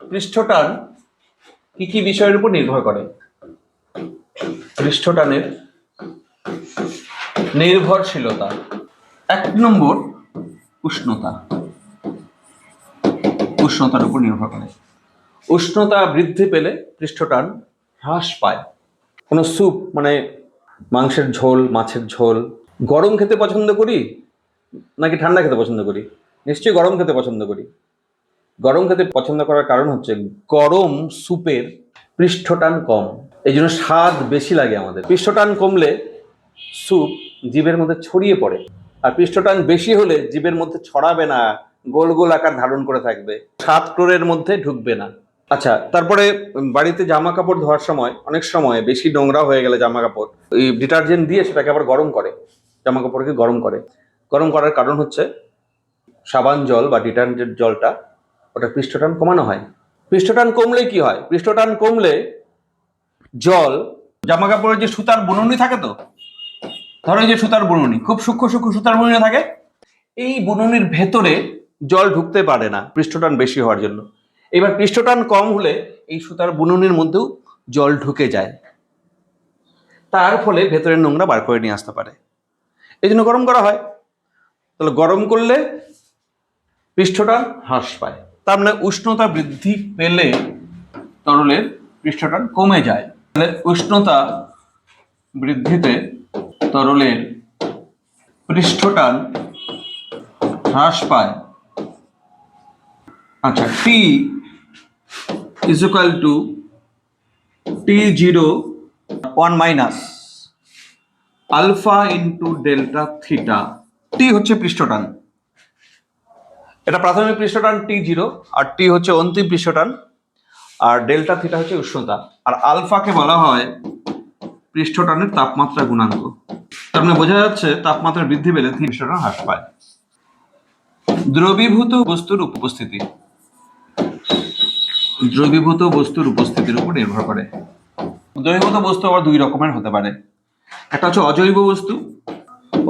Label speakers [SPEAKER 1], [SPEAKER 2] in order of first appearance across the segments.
[SPEAKER 1] পৃষ্ঠটান কি কি বিষয়ের উপর নির্ভর করে? পৃষ্ঠটানের নির্ভরশীলতা। 1 নম্বর উষ্ণতা। উষ্ণতার উপর নির্ভর করে। উষ্ণতা বৃদ্ধি পেলে পৃষ্ঠটান হ্রাস পায়। কোনো স্যুপ মানে মাংসের ঝোল, মাছের ঝোল গরম খেতে পছন্দ করি নাকি ঠান্ডা খেতে পছন্দ করি? নিশ্চয়ই গরম খেতে পছন্দ করি। গরম খেতে পছন্দ করার কারণ হচ্ছে গরম স্যুপের পৃষ্ঠটান কম, এই জন্য স্বাদ বেশি লাগে আমাদের। পৃষ্ঠটান কমলে স্যুপ জিভের মধ্যে ছড়িয়ে পড়ে, আর পৃষ্ঠটান বেশি হলে জিভের মধ্যে ছড়াবে না, গোল গোল আকার ধারণ করে থাকবে, স্বাদ ক্রোরের মধ্যে ঢুকবে না। আচ্ছা, তারপরে বাড়িতে জামা কাপড় ধোয়ার সময় অনেক সময় বেশি নোংরা হয়ে গেলে জামা কাপড় ওই ডিটারজেন্ট দিয়ে সেটাকে আবার গরম করে, জামা কাপড়কে গরম করে। গরম করার কারণ হচ্ছে সাবান জল বা ডিটারজেন্ট জলটা ওটা পৃষ্ঠটান কমানো হয়। পৃষ্ঠটান কমলে কি হয়? পৃষ্ঠটান কমলে জল জামা কাপড়ের যে সুতার বুননি থাকে, তো ধরো এই যে সুতার বুননি, খুব সূক্ষ্ম সূক্ষ্ম সুতার বুননি থাকে, এই বুননির ভেতরে জল ঢুকতে পারে না পৃষ্ঠটান বেশি হওয়ার জন্য। এবার পৃষ্ঠটান কম হলে এই সুতার বুননির মধ্যেও জল ঢুকে যায়, তার ফলে ভেতরের নোংরা বার করে নিয়ে আসতে পারে। এই জন্য গরম করা হয়। তাহলে গরম করলে পৃষ্ঠটান হ্রাস পায়, তার মানে উষ্ণতা বৃদ্ধি পেলে তরলের পৃষ্ঠটান কমে যায়। তাহলে উষ্ণতা বৃদ্ধিতে তরলের পৃষ্ঠটান হ্রাস পায়। আচ্ছা, T is equal to T0 1 minus alpha into delta theta. T হচ্ছে পৃষ্ঠটান, এটা প্রাথমিক পৃষ্ঠটান T0, আর টি হচ্ছে অন্তিম পৃষ্ঠটান, আর ডেল্টা থিটা হচ্ছে উষ্ণতা, আর আলফাকে বলা হয় পৃষ্ঠটানের তাপমাত্রা গুণাঙ্ক। তার মানে বোঝা যাচ্ছে তাপমাত্রা বৃদ্ধি পেলে পৃষ্ঠটান হ্রাস পায়। দ্রবীভূত বস্তুর উপস্থিতি। দ্রবীভূত বস্তুর উপস্থিতির উপর নির্ভর করে। দ্রবীভূত বস্তু আবার 2 রকমের হতে পারে। একটা হচ্ছে অজৈব বস্তু।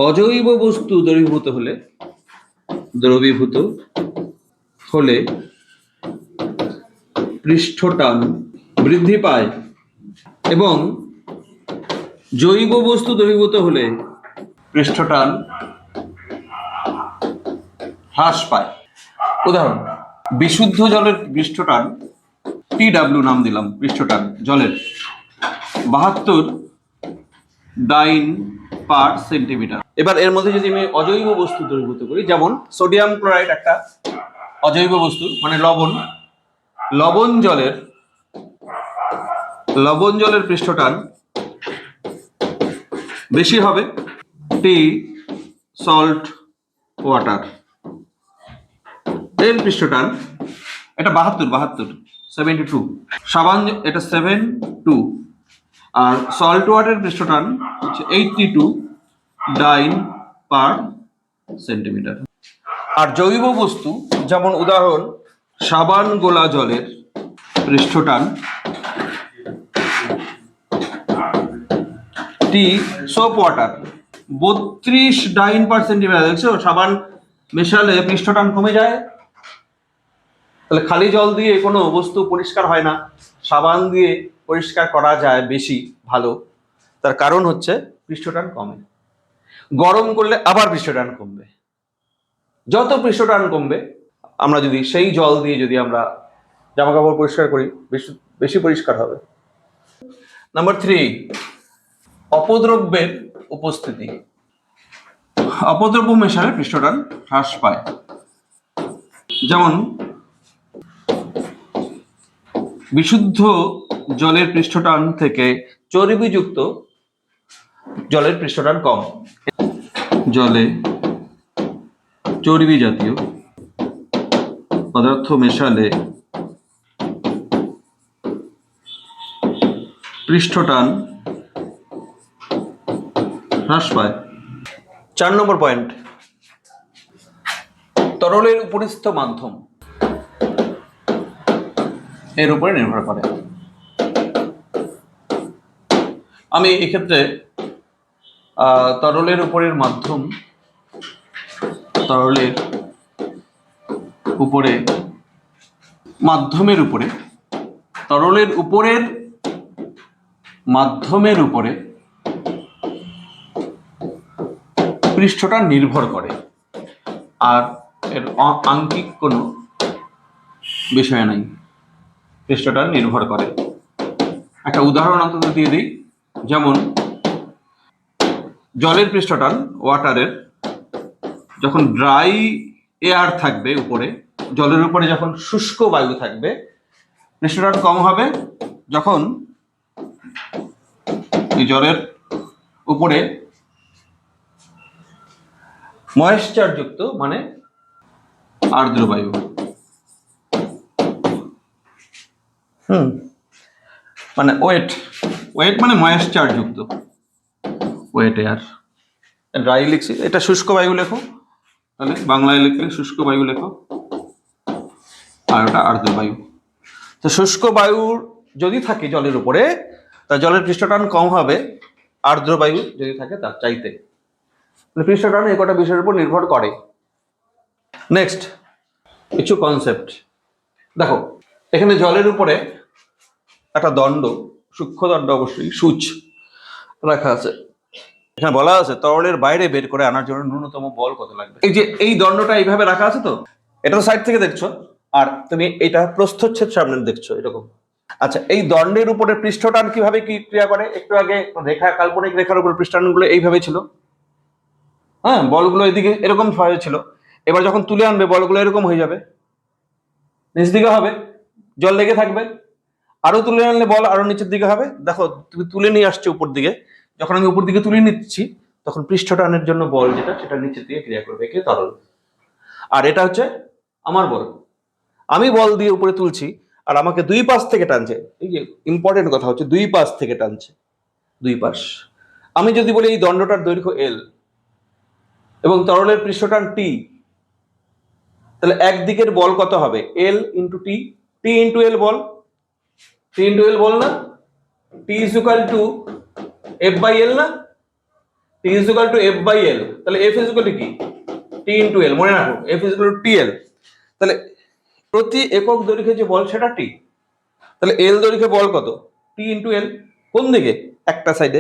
[SPEAKER 1] অজৈব বস্তু দ্রবীভূত হলে পৃষ্ঠটান বৃদ্ধি পায়, এবং জৈব বস্তু দ্রবীভূত হলে পৃষ্ঠটান হ্রাস পায়। উদাহরণ, বিশুদ্ধ জলের পৃষ্ঠটান TW নাম দিলাম, পৃষ্ঠটান জলের 72 ডাইন পার সেন্টিমিটার। এবার এর মধ্যে যদি আমি অজৈব বস্তু দ্রবীভূত করি, যেমন সোডিয়াম ক্লোরাইড একটা অজৈব বস্তু, মানে লবণ জলের পৃষ্ঠটান বেশি হবে টি সল্ট ওয়াটার এর পৃষ্ঠটান এটা 72 সাবান এটা 72, আর সল্ট ওয়াটারের পৃষ্ঠটান হচ্ছে 82 ডাইন পার সেন্টিমিটার। আর জৈব বস্তু যেমন উদাহরণ সাবান গোলা জলের পৃষ্ঠটান টি সোপ ওয়াটার 32 ডাইন পার সেন্টিমিটার। দেখছো, সাবান মেশালে পৃষ্ঠটান কমে যায়। তাহলে খালি জল দিয়ে কোনো বস্তু পরিষ্কার হয় না, সাবান দিয়ে পরিষ্কার করা যায় বেশি ভালো। তার কারণ হচ্ছে পৃষ্ঠটান কমে। গরম করলে আবার পৃষ্ঠটান কমবে। যত পৃষ্ঠটান কমবে, আমরা যদি সেই জল দিয়ে যদি আমরা জামা কাপড় পরিষ্কার করি, বেশি পরিষ্কার হবে। নাম্বার 3, অপদ্রব্যের উপস্থিতি। অপদ্রব্য মেশালে পৃষ্ঠটান হ্রাস পায়। যেমন বিশুদ্ধ জলের পৃষ্ঠটান থেকে চর্বিযুক্ত জলের পৃষ্ঠটান কম। জলে চর্বি জাতীয় পদার্থ মেশালে পৃষ্ঠটান হ্রাস পায়। 4 নম্বর পয়েন্ট, তরলের উপরিস্থ মাধ্যম এর উপরে নির্ভর করে। আমি এক্ষেত্রে তরলের উপরের মাধ্যম, তরলের উপরে মাধ্যমের উপরে, তরলের উপরের মাধ্যমের উপরে পৃষ্ঠটা নির্ভর করে, আর এর আঙ্কিক কোনো বিষয় নাই, পৃষ্ঠটা নির্ভর করে। একটা উদাহরণ অন্তত দিয়ে দিই, যেমন জলের পৃষ্ঠটান, ওয়াটারের, যখন ড্রাই এয়ার থাকবে উপরে, জলের উপরে যখন শুষ্ক বায়ু থাকবে, পৃষ্ঠটান কম হবে। যখন এই জলের উপরে ময়েশ্চার যুক্ত, মানে আর্দ্র বায়ু, মানে ওয়েট মানে ময়েশ্চার যুক্ত, ওয়েট এয়ার। ড্রাই লিখছি, এটা শুষ্ক বায়ু লেখো, তাহলে বাংলায় লিখলে শুষ্ক বায়ু লেখো, আর ওটা আর্দ্র বায়ু। তো শুষ্ক বায়ু যদি থাকে জলের উপরে, তা জলের পৃষ্ঠটান কম হবে আর্দ্র বায়ু যদি থাকে তার চাইতে। পৃষ্ঠটান এই কটা বিষয়ের উপর নির্ভর করে। নেক্সট কিছু কনসেপ্ট দেখো, এখানে জলের উপরে একটা দণ্ড, সূক্ষ্ম দণ্ড অবশ্যই, সূচ রাখা আছে। এখানে বলা আছে তরলের বাইরে বের করে আনার জন্য ন্যূনতম বল কত লাগবে। এই যে এই দণ্ডটা এইভাবে রাখা আছে, তো এটা সাইড থেকে দেখছো, আর তুমি এটা প্রস্থচ্ছেদ সামনে দেখছো এরকম। আচ্ছা, এই দণ্ডের উপরে পৃষ্ঠটান কিভাবে কি ক্রিয়া করে? একটু আগে রেখা, কাল্পনিক রেখার উপর পৃষ্ঠটানগুলো এইভাবে ছিল, হ্যাঁ, বলগুলো এদিকে এরকম ভাবে ছিল। এবার যখন তুলে আনবে বলগুলো এরকম হয়ে যাবে, নিচ দিকে হবে, জল লেগে থাকবে। আরো তুলে আনলে বল আরো নিচের দিকে হবে। দেখো তুমি তুলে নিয়ে আসছো উপর দিকে, যখন আমি উপর দিকে তুলে নিচ্ছি তখন পৃষ্ঠটানের জন্য বল যেটা, সেটা নিচের দিকে ক্রিয়া করবে, কি তরল। আর এটা হচ্ছে আমার বল, আমি বল দিয়ে উপরে তুলছি, আর আমাকে দুই পাশ থেকে টানছে। এই যে ইম্পর্টেন্ট কথা হচ্ছে, দুই পাশ থেকে টানছে, দুই পাশ। আমি যদি বলি এই দণ্ডটার দৈর্ঘ্য এল এবং তরলের পৃষ্ঠটান টি, তাহলে একদিকের বল কত হবে? L into T, T into L বল, টি ইন্টু এল বল না, T is equal to F by L না, T is equal to F by L. তাহলে এফ ইজ ইকুয়াল টু কি? টি ইন্টু এল, মনে রাখো এফ ইজ ইকুয়াল টু টি এল। তাহলে প্রতি একক দৈর্ঘ্যে যে বল সেটা টি, তাহলে এল দৈর্ঘ্যে বল কত? টি ইন্টু এল। কোন দিকে? একটা সাইডে,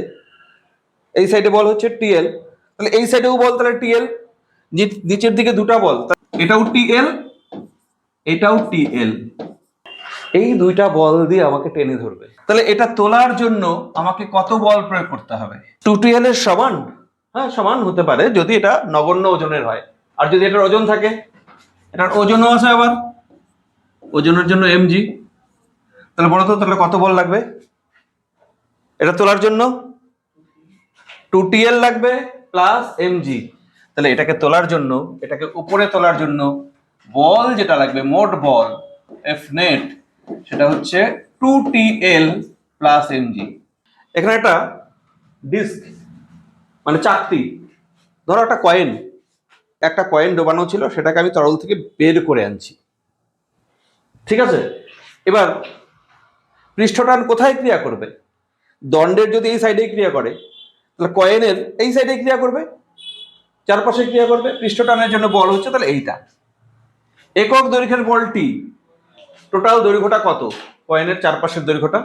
[SPEAKER 1] এই সাইডে বল হচ্ছে টি এল, তাহলে এই সাইডেও বল তাহলে টি এল। নিচের দিকে দুটা বল, এটাও টি এল, এটাও টি এল। এই দুইটা বল দিয়ে আমাকে টেনে ধরবে। তাহলে এটা তোলার জন্য আমাকে কত বল প্রয়োগ করতে হবে? 2TL এর সমান? হ্যাঁ, সমান হতে পারে যদি এটা নগণ্য ওজনের হয়। আর যদি এটার ওজন থাকে, এটার ওজনও আছে আবার, ওজনের জন্য mg। তাহলে বলো তো, তাহলে কত বল লাগবে এটা তোলার জন্য? 2TL লাগবে প্লাস mg। তাহলে এটাকে তোলার জন্য, এটাকে উপরে তোলার জন্য বল যেটা লাগবে, মোট বল F নেট, সেটা হচ্ছে 2TL প্লাস mg। এখানে একটা ডিস্ক মানে চাকতি, ধরো একটা কয়েন, একটা কয়েন ডোবানো ছিল, সেটাকে আমি তরল থেকে বের করে আনছি, ঠিক আছে? এবার পৃষ্ঠটান কোথায় ক্রিয়া করবে? দণ্ডের যদি এই সাইডে ক্রিয়া করে, তাহলে কয়েনের এই সাইডে ক্রিয়া করবে, চারপাশে ক্রিয়া করবে। পৃষ্ঠটানের জন্য বল হচ্ছে তাহলে এইটা, একক দৈর্ঘ্যের বল টি। টোটাল দৈর্ঘ্যটা কত কয়েনের চারপাশের দৈর্ঘ্যটা?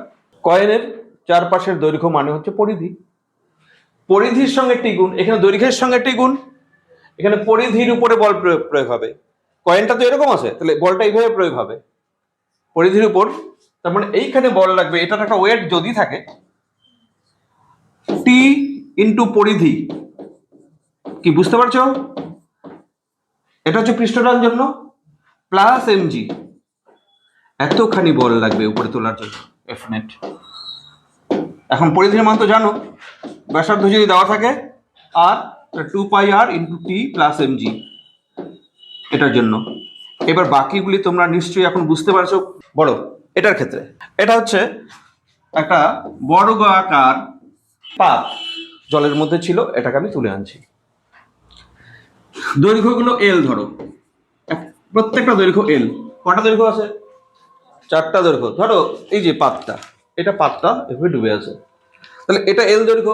[SPEAKER 1] কয়েনের চারপাশের দৈর্ঘ্য মানে হচ্ছে পরিধি, পরিধির সঙ্গে টি গুণ, এখানে দৈর্ঘ্যের সঙ্গে টি গুণ, এখানে পরিধির উপরে বল প্রয়োগ হবে। কয়েনটা তো এরকম আছে, তাহলে বলটা এইভাবে প্রয়োগ হবে পরিধির উপর। তার মানে এইখানে বল লাগবে, এটার একটা ওয়েট যদি থাকে, টি ইন্টু পরিধি। কি বুঝতে পারছো? এটা হচ্ছে পৃষ্ঠটার জন্য, প্লাস mg, এতখানি বল লাগবে উপরে তোলার জন্য F নেট। এখন পরিধির মান তো জানো, ব্যাসার্ধ যদি দেওয়া থাকে আর 2πr into T plus mg এটার জন্য। এবার বাকিগুলি তোমরা নিশ্চয়ই এখন বুঝতে পারছো। বড় এটার ক্ষেত্রে এটা হচ্ছে একটা বর্গাকার পাত জলের মধ্যে ছিল, এটাকে আমি তুলে আনছি। দৈর্ঘ্যগুলো এল ধরো, প্রত্যেকটা দৈর্ঘ্য এল। কটা দৈর্ঘ্য আছে? চারটা দৈর্ঘ্য। ধরো এই যে পাতটা, এটা পাতটা এভাবে ডুবে আছে, তাহলে এটা এল দৈর্ঘ্য।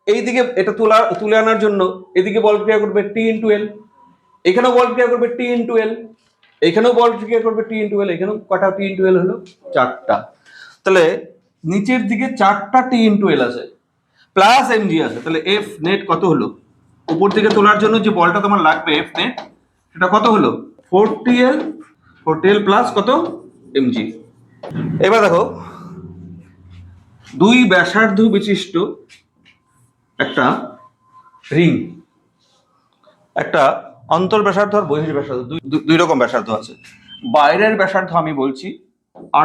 [SPEAKER 1] এইদিকে এটা তুলে আনার জন্য এদিকে বল ক্রিয়া করবে টি ইন্টু এল, এখানেও বল ক্রিয়া করবে টি ইন্টু এল। এখানেও বল ক্রিয়া করবে টি ইন্টু এল, এখানেও কটা টি ইন্টু এল হলো? 4টা। তাহলে নিচের দিকে 4টা টি ইন্টু এল আছে, প্লাস এমজি আছে। তাহলে এফ নেট কত হলো? উপর থেকে তোলার জন্য যে বলটা তোমার লাগবে এফ নেট, সেটা কত হলো? 4TL, 4TL প্লাস কত? এমজি। এবার দেখো, 2 ব্যাসার্ধ বিশিষ্ট একটা রিং, একটা অন্তর ব্যাসার্ধ আর বহির ব্যাসার্ধ, দুই রকম ব্যাসার্ধ আছে। বাইরের ব্যাসার্ধ আমি বলছি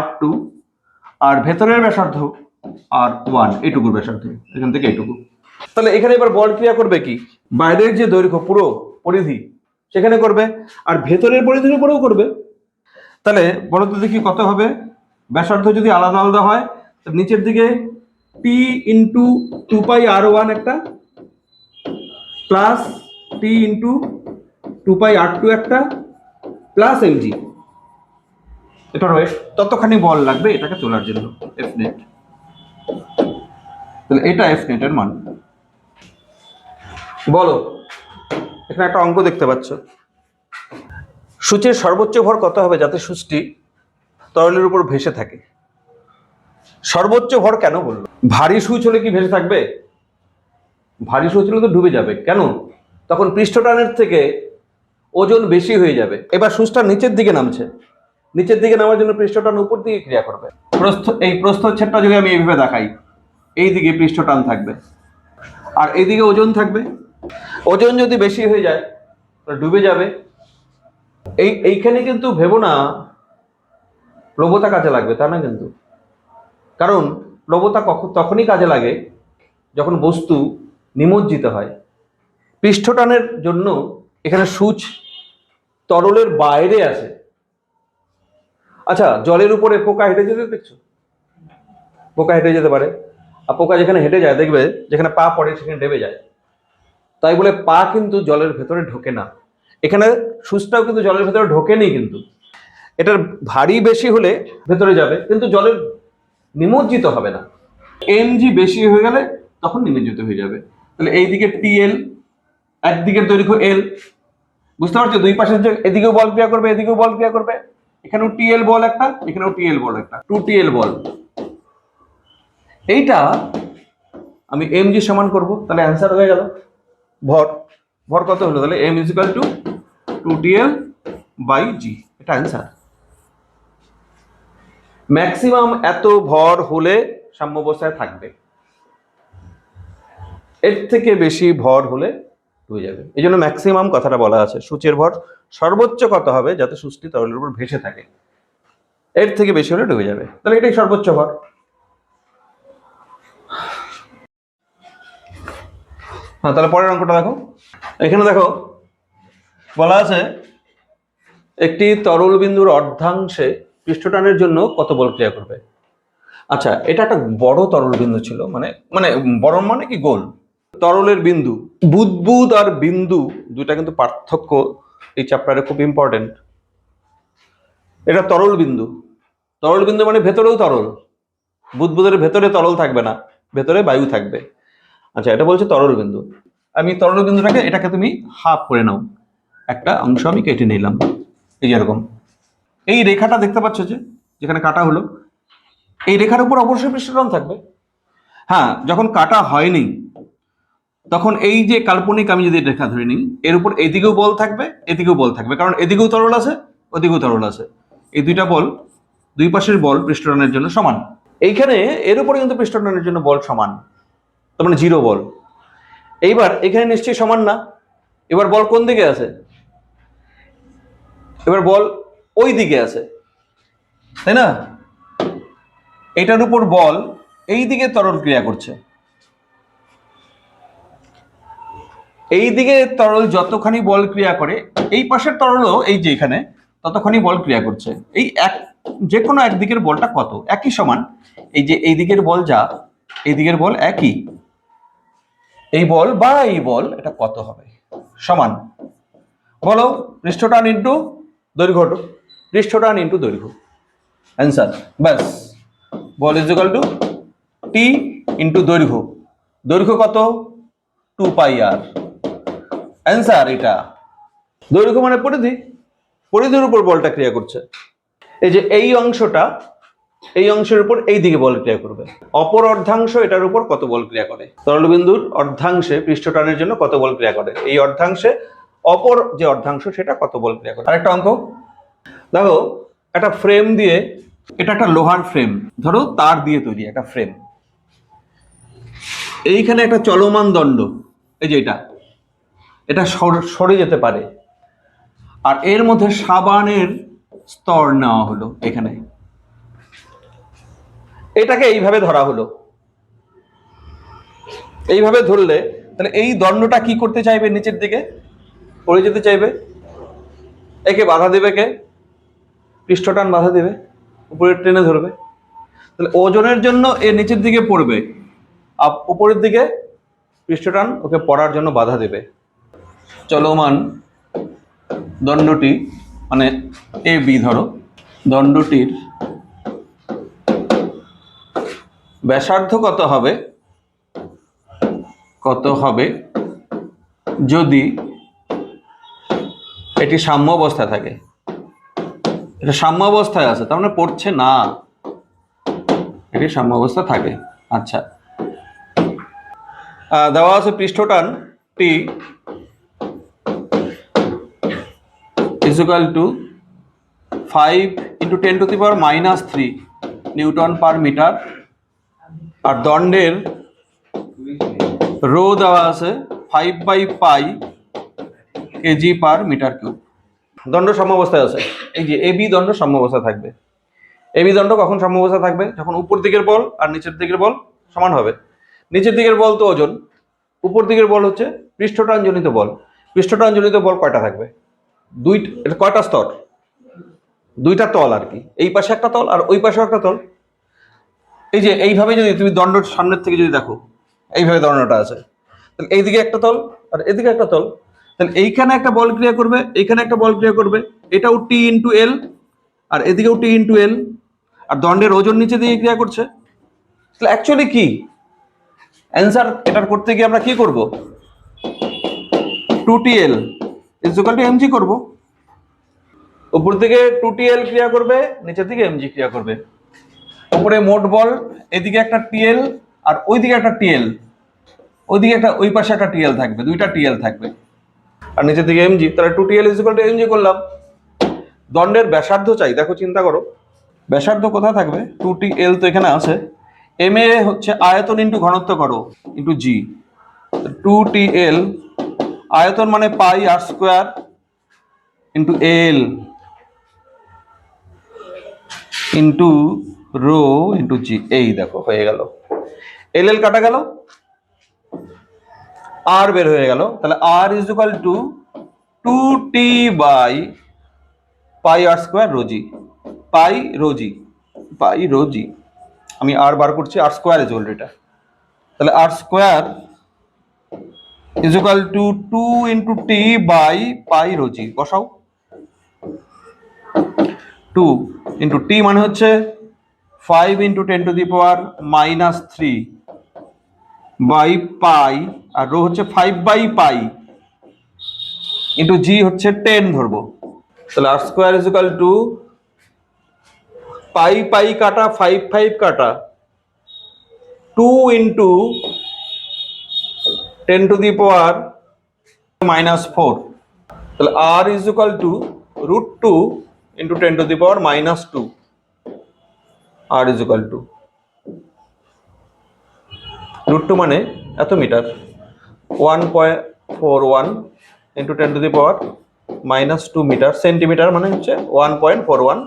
[SPEAKER 1] R2, আর ভেতরের ব্যাসার্ধ R1, এইটুকুর ব্যাসার্ধ, এখান থেকে এইটুকু। তাহলে এখানে এবার বল ক্রিয়া করবে কি? বাইরের যে দৈর্ঘ্য পুরো পরিধি সেখানে করবে, আর ভেতরের পরিধির উপরেও করবে। তাহলে বলো তো দেখি কত হবে? ব্যাসার্ধ যদি আলাদা আলাদা হয়, নিচের দিকে টি ইন্টু 2πr1 একটা, প্লাস টি ইন্টু 2πr2 একটা, প্লাস এমজি, এটা রয়েছে। ততখানি বল লাগবে এটাকে তোলার জন্য, এফ নেট। তাহলে এটা এফ নেটের মান। বলো, এখানে একটা অঙ্ক দেখতে পাচ্ছ, সূচের সর্বোচ্চ ভর কত হবে যাতে সূচটি তরলের উপর ভেসে থাকে? সর্বোচ্চ ভর কেন বললো? ভারী সূচ হলে কি ভেসে থাকবে? ভারী সূচ হলে তো ডুবে যাবে। কেন? তখন পৃষ্ঠটানের থেকে ওজন বেশি হয়ে যাবে। এবার সূচটা নিচের দিকে নামছে, নিচের দিকে নামার জন্য পৃষ্ঠটান উপর দিকে ক্রিয়া করবে। এই প্রস্থচ্ছেদটা যদি আমি এইভাবে দেখাই, এই দিকে পৃষ্ঠটান থাকবে আর এইদিকে ওজন থাকবে। ওজন যদি বেশি হয়ে যায় তাহলে ডুবে যাবে। এইখানে কিন্তু ভেবো না প্লবতা কাজে লাগবে, তা না কিন্তু। কারণ প্লবতা তখনই কাজে লাগে যখন বস্তু নিমজ্জিত হয়। পৃষ্ঠটানের জন্য এখানে সূচ তরলের বাইরে আছে। আচ্ছা, জলের উপরে পোকা হেঁটে যেতে দেখছো? পোকা হেঁটে যেতে পারে, আর পোকা যেখানে হেঁটে যায় দেখবে যেখানে পা পড়ে সেখানে ডেবে যায়। তাই বলে পা কিন্তু জলের ভেতরে ঢোকে না। এখানে সূচটাও কিন্তু জলের ভেতরে ঢোকেনি, কিন্তু এটার ভারী বেশি হলে ভেতরে যাবে, কিন্তু জলের নিমজ্জিত হবে না। এমজি বেশি হয়ে গেলে তখন নিমজ্জিত হয়ে যাবে। তাহলে এইদিকে টিএল, একদিকের দৈর্ঘ্য এল, বুঝতে পারছো? দুই পাশে যে এদিকেও বল ক্রিয়া করবে, এদিকেও বল ক্রিয়া করবে। এখানেও টিএল বল একটা, এখানেও টিএল বল একটা, 2TL বল। এইটা আমি এমজি সমান করব, তাহলে অ্যান্সার হয়ে গেল। ভর, ভর কত হলো? তাহলে M is equal two 2TL/g, এটা অ্যান্সার। ম্যাক্সিমাম এত ভর হলে সাম্যাবস্থায় থাকবে, এর থেকে বেশি ভর হলে ডুবে যাবে। এই জন্য ম্যাক্সিমাম কথাটা বলা আছে। সূচের ভর সর্বোচ্চ কত হবে যাতে সূচটি তরলের উপর ভেসে থাকে, এর থেকে বেশি হলে ডুবে যাবে। তাহলে এটাই সর্বোচ্চ ভর। হ্যাঁ, তাহলে পরের অঙ্কটা দেখো। এখানে দেখো বলা আছে একটি তরল বিন্দুর অর্ধাংশে পৃষ্ঠটানের জন্য কত বল ক্রিয়া করবে? আচ্ছা, এটা একটা বড় তরল বিন্দু ছিল, মানে মানে বড় মানে কি গোল তরলের বিন্দু। বুদবুদ আর বিন্দু দুইটা কিন্তু পার্থক্য এই চ্যাপ্টারে খুব ইম্পর্টেন্ট। এটা তরল বিন্দু, তরল বিন্দু মানে ভেতরেও তরল। বুদবুদের ভেতরে তরল থাকবে না, ভেতরে বায়ু থাকবে। আচ্ছা, এটা বলছে তরল বিন্দু। আমি তরল বিন্দুটাকে, এটাকে তুমি হাফ করে নাও, একটা অংশ আমি কেটে নিলাম, এই যেরকম। এই রেখাটা দেখতে পাচ্ছ যে যেখানে কাটা হলো, এই রেখার উপর অবশ্যই পৃষ্ঠটান থাকবে। হ্যাঁ, যখন কাটা হয়নি তখন এই যে কাল্পনিক আমি যদি রেখা ধরে নিই, এর উপর এদিকেও বল থাকবে, এদিকেও বল থাকবে, কারণ এদিকেও তরল আছে, ওদিকেও তরল আছে। এই দুইটা বল, দুই পাশের বল পৃষ্ঠটানের জন্য সমান। এইখানে এর উপরে কিন্তু পৃষ্ঠটানের জন্য বল সমান, তার মানে 0 বল। এইবার এখানে নিশ্চয়ই সমান না, এবার বল কোন দিকে আছে? এবার বল ওই দিকে আছে, তাই না? এটার উপর বল এই দিকে তরল ক্রিয়া করছে। এই দিকে তরল যতখানি বল ক্রিয়া করে, এই পাশের তরলও এই যে এখানে ততখানি বল ক্রিয়া করছে। এই এক যে কোনো একদিকের বলটা কত? একই সমান। এই যে এই দিকের বল যা, এই দিকের বল একই। এই বল বা এই বল এটা কত হবে? সমান। বলো, পৃষ্ঠটান ইন্টু দৈর্ঘ্য, পৃষ্ঠটান ইন্টু দৈর্ঘ্য, অ্যান্সার। ব্যাস, বল is equal to T into দৈর্ঘ্য। দৈর্ঘ্য কত? 2πr, অ্যান্সার এটা। দৈর্ঘ্য মানে পরিধি, পরিধির উপর বলটা ক্রিয়া করছে। এই যে এই অংশটা, এই অংশের উপর এই দিকে বল ক্রিয়া করবে। অপর অর্ধাংশ এটার উপর কত বল ক্রিয়া করে? তরলবিন্দুর অর্ধাংশে পৃষ্ঠটানের জন্য কত বল ক্রিয়া করে, এই অর্ধাংশে অপর যে অর্ধাংশ সেটা কত বল ক্রিয়া করে। আরেকটা অঙ্ক দেখো, একটা ফ্রেম দিয়ে, এটা একটা লোহার ফ্রেম, ধরো তার দিয়ে তৈরি একটা ফ্রেম, এইখানে একটা চলমান দণ্ড, এই যে এটা সরে যেতে পারে, আর এর মধ্যে সাবানের স্তর নেওয়া হলো এখানে, এটাকে এইভাবে ধরা হলো। এইভাবে ধরলে তাহলে এই দণ্ডটা কি করতে চাইবে? নিচের দিকে পড়ে যেতে চাইবে। একে বাধা দেবে কে? পৃষ্ঠটান বাধা দেবে, উপরে টেনে ধরবে। তাহলে ওজনের জন্য এ নিচের দিকে পড়বে, আর উপরের দিকে পৃষ্ঠটান ওকে পড়ার জন্য বাধা দেবে। চলমান দণ্ডটি মানে এ বি, ধরো দণ্ডটির ব্যাসার্ধ কত হবে যদি এটি সাম্য অবস্থায় থাকে। এটা সাম্য অবস্থায় আছে, তার মানে পড়ছে না, এটি সাম্য অবস্থা থাকে। আচ্ছা, দেওয়া আছে পৃষ্ঠটান T equal to 5 × 10⁻³ newton per metre, আর দণ্ডের রো দেওয়া আছে 5/π কেজি পার মিটার কিউব। দণ্ড সাম্যাবস্থায় আছে। এই যে এবি দণ্ড সাম্যাবস্থায় থাকবে। এবি দণ্ড কখন সাম্যাবস্থায় থাকবে? যখন উপর দিকের বল আর নিচের দিকের বল সমান হবে। নিচের দিকের বল তো ওজন, উপর দিকের বল হচ্ছে পৃষ্ঠটানজনিত বল। পৃষ্ঠটানজনিত বল কয়টা থাকবে? এটা কয়টা স্তর? দুইটা তল আর কি, এই পাশে একটা তল আর ওই পাশে একটা তল। এই যে এইভাবে যদি তুমি দণ্ডর সামনের থেকে যদি দেখো, এইভাবে দণ্ডটা আছে, তাহলে এইদিকে একটা তল আর এদিকে একটা তল, তাহলে এইখানে একটা বল ক্রিয়া করবে, এইখানে একটা বল ক্রিয়া করবে, এটাও টি ইন্টু এল আর এদিকেও টি ইন্টু এল, আর দণ্ডের ওজন নিচে দিকে ক্রিয়া করছে। তাহলে অ্যাকচুয়ালি কি অ্যান্সার এটার করতে গিয়ে আমরা কি করব? 2TL = mg করব। উপর দিকে 2TL ক্রিয়া করবে, নিচের দিকে mg ক্রিয়া করবে। উপরে মোট বল, এদিকে একটা টিএল আর ওইদিকে একটা টিএল, ওইদিকে একটা, ওই পাশে একটা টিএল থাকবে, দুইটা টিএল থাকবে, আর নিচের দিকে mg। তাহলে 2TL = mg করলাম। দণ্ডের ব্যাসার্ধ চাই, দেখো চিন্তা করো ব্যাসার্ধ কোথায় থাকবে? 2TL তো এখানে আছে, এম এ হচ্ছে আয়তন ইন্টু ঘনত্ব করো ইন্টু জি। 2TL আয়তন মানে πr² into L into rho into জি। এই দেখো হয়ে গেল, এল কাটা গেল, আর বের হয়ে গেল। তাহলে আর = 2T/πr² রোজি, পাই রোজি। আমি আর বার করছি, r² এটা। তাহলে r² = 2 × T/π রোজি। বসাও, 2 × T মানে হচ্ছে 5 × 10⁻³ π, আর রো হচ্ছে 5/π ইন্টু জি হচ্ছে 10 ধরবো। তাহলে r² = π কাটা 5 কাটা 2 × 10⁻⁻⁴। তাহলে r = √2 × 10⁻⁻²। r = √2 মানে এত মিটার, 1.41 × 10⁻⁻² মিটার। সেন্টিমিটার মানে হচ্ছে 1.41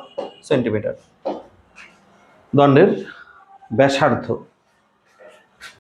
[SPEAKER 1] সেন্টিমিটার দণ্ডের ব্যাসার্ধ।